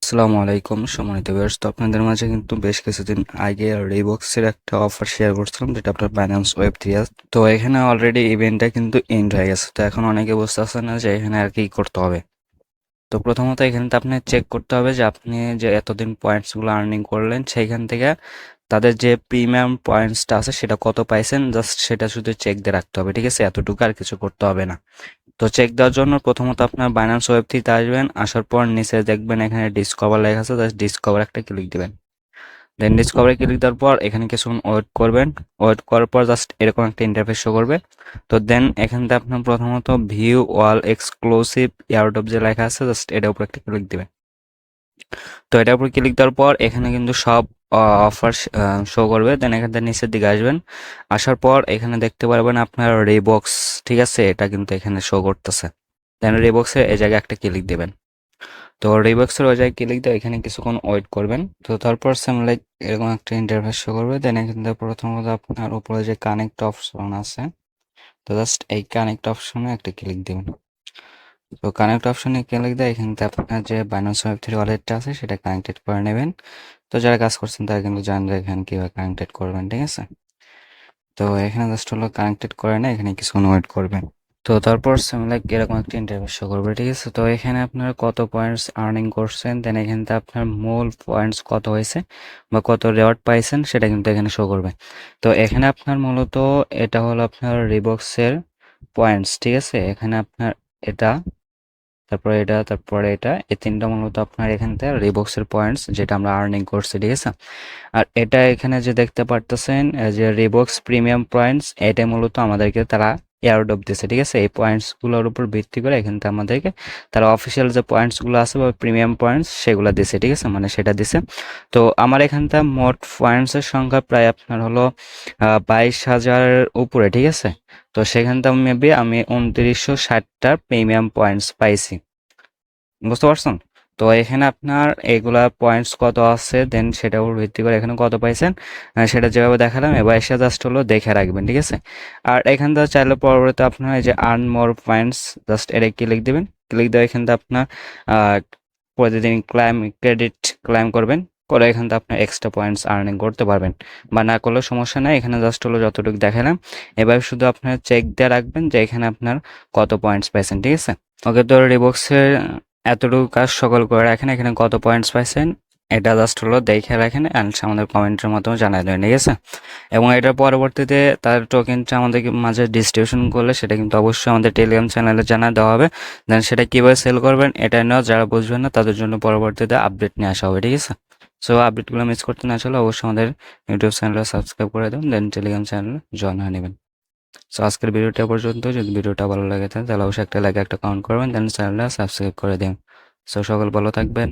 আসসালামু আলাইকুম সম্মানিত ভিউয়ার্স। তো আপনাদের মাঝে কিন্তু বেশ কিছুদিন আগে রিবক্সের একটা অফার শেয়ার করছিলাম, যেটা আপনার বাইন্যান্স ওয়েব 3 আছে। তো এখানে অলরেডি ইভেন্টটা কিন্তু এন্ড হয়ে গেছে। তো এখন অনেকে বুঝতে পারছেন না যে এখানে আর কি করতে হবে। তো প্রথমত এখানে তো আপনি চেক করতে হবে যে আপনি যে এতদিন পয়েন্টসগুলো আর্নিং করলেন সেইখান থেকে তাদের যে প্রিমিয়াম পয়েন্টসটা আছে সেটা কত পাইছেন, জাস্ট সেটা শুধু চেক দিয়ে রাখতে হবে, ঠিক আছে? এতটুকু আর কিছু করতে হবে না। তো চেক দেওয়ার জন্য প্রথমত আপনার বাইন্যান্স ওয়েব থ্রিতে আসবেন। আসার পর নিচে দেখবেন এখানে ডিসকভার লেখা আছে, জাস্ট ডিসকভার একটা ক্লিক দিবেন। দেন ডিসকভারে ক্লিক দেওয়ার পর এখানে কিছুক্ষণ ওয়েট করবেন। ওয়েট করার পর জাস্ট এরকম একটা ইন্টারফেস শো করবে। তো দেন এখান থেকে আপনার প্রথমত ভিউ অল এক্সক্লুসিভ এয়ারড্রপ যে লেখা আছে, জাস্ট এটার উপর একটা ক্লিক দিবেন। তো এটার উপর ক্লিক দেওয়ার পর এখানে কিন্তু সব অফার শো করবে। দেন এখান থেকে নিচের দিকে আসবেন। আসার পর এখানে দেখতে পারবেন আপনার রিবক্স, ঠিক আছে? এটা কিন্তু এখানে শো করতেছে। দেন রিবক্সের এই জায়গায় একটা ক্লিক দেবেন। তো রিবক্সের ওই জায়গায় ক্লিক দিয়ে এখানে কিছুক্ষণ ওয়েট করবেন। তো তারপর সেম লাইক এরকম একটা ইন্টারফেস শো করবে। দেন এখান থেকে প্রথমত আপনার উপরে যে কানেক্ট অপশন আছে, তো জাস্ট এই কানেক্ট অপশনে একটা ক্লিক দেবেন। তো কানেক্ট অপশনে ক্লিক দিয়ে এখান থেকে আপনার যে বাইন্যান্স ওয়েব থ্রি ওয়ালেটটা আছে সেটা কানেক্টেড করে নেবেন। তো যারা কাজ করছেন তারা কিন্তু জানেন যে এখানে কীভাবে কানেক্টেড করবেন, ঠিক আছে? তো এখানে জাস্ট হলো কানেক্টেড করে না, এখানে কিছুক্ষণ ওয়েট করবেন। তো তারপর লাইক এরকম একটা ইন্টারভিউ শো করবে, ঠিক আছে? তো এখানে আপনার কত পয়েন্টস আর্নিং করছেন, দেন এখানে আপনার মূল পয়েন্টস কত হয়েছে বা কত রেওয়ার্ড পাইছেন সেটা কিন্তু এখানে শো করবে। তো এখানে আপনার মূলত এটা হলো আপনার রিবক্সের পয়েন্টস, ঠিক আছে? এখানে আপনার এটা, তারপরে এটা, তারপরে এটা, এই তিনটা মূলত আপনার এখান থেকে রিবক্সের পয়েন্টস যেটা আমরা আর্নিং করছি, ঠিক আছে? আর এটা এখানে যে দেখতে পারতেছেন যে রিবক্স প্রিমিয়াম পয়েন্টস, এটা মূলত আমাদেরকে তারা এয়ারড্রপ দিছে, ঠিক আছে? এই পয়েন্টসগুলোর উপর ভিত্তি করে এখান থেকে আমাদেরকে তারা অফিসিয়াল যে পয়েন্টসগুলো আছে বা প্রিমিয়াম পয়েন্টস সেগুলো দিছে, ঠিক আছে? মানে সেটা দিছে। তো আমার এখানটা মোট পয়েন্টসের সংখ্যা প্রায় আপনার হলো 22,000-এর উপরে, ঠিক আছে? তো সেখানটা মেবি আমি 2960টা প্রিমিয়াম পয়েন্টস পাইছি, বুঝতে পারছেন? তো এখানে আপনার এগুলা পয়েন্টস কত আছে, দেন সেটার উপর ভিত্তি করে এখানে কত পাইছেন সেটা যেভাবে দেখালাম এবার এসে জাস্ট হলো দেখে রাখবেন, ঠিক আছে? আর এখান থেকে চাইলে পরবর্তীতে আপনার এই যে আর্ন মোর পয়েন্টস, জাস্ট এটা ক্লিক দেবেন। ক্লিক দিয়ে এখান থেকে আপনার আহ, প্রতিদিন ক্রেডিট ক্লাইম করবেন, করে এখান থেকে আপনার এক্সট্রা পয়েন্টস আর্নিং করতে পারবেন। বা না করলেও সমস্যা নাই, এখানে জাস্ট হলো যতটুকু দেখালাম এবার শুধু আপনার চেক দিয়ে রাখবেন যে এখানে আপনার কত পয়েন্টস পাইছেন, ঠিক আছে? ওকে, তো রিবক্সের এতটুকু কাজ সকল করে রাখেন। এখানে কত পয়েন্টস পাইছেন এটা জাস্ট হলো দেখে রাখেন অ্যান্ড আমাদের কমেন্টের মাধ্যমে জানাই দেবেন, ঠিক আছে? এবং এটার পরবর্তীতে তার টোকেনটা আমাদেরকে মাঝে ডিস্ট্রিবিউশন করলে সেটা কিন্তু অবশ্যই আমাদের টেলিগ্রাম চ্যানেলে জানা দেওয়া হবে। দেন সেটা কীভাবে সেল করবেন এটা নিয়েও যারা বুঝবেন না তাদের জন্য পরবর্তীতে আপডেট নিয়ে আসা হবে, ঠিক আছে? সো আপডেটগুলো মিস করতে না চলে অবশ্যই আমাদের ইউটিউব চ্যানেলে সাবস্ক্রাইব করে দেবেন, দেন টেলিগ্রাম চ্যানেলে জয়েন হয়ে নেবেন। সো আজকের ভিডিওটা পর্যন্ত। যদি ভিডিওটা ভালো লাগে থাকে তাহলে অবশ্যই একটা লাইক একটা কমেন্ট করবেন, দেন চ্যানেলটা সাবস্ক্রাইব করে দিন। সো সকল ভালো থাকবেন।